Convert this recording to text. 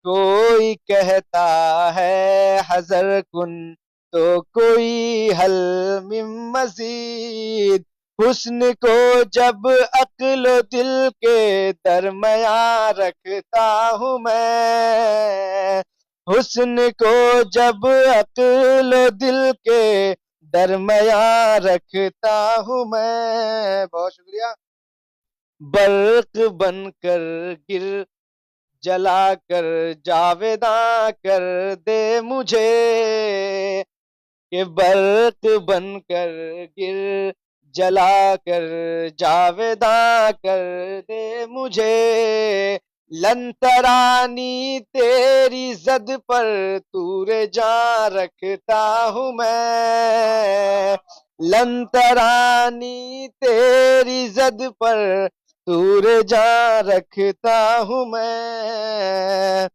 کوئی کہتا ہے حذر کن تو کوئی حل من مزید، حسن کو جب عقل و دل کے درمیان رکھتا ہوں میں، حسن کو جب عقل و دل کے درمیان رکھتا ہوں میں. بہت شکریہ. برق بن کر گر جلا کر جاویداں کر دے مجھے، کہ برق بن کر گر جلا کر جاویداں کر دے مجھے، لن ترانی تیری زد پر تور جاں رکھتا ہوں میں، لن ترانی تیری زد پر تور جاں رکھتا ہوں میں.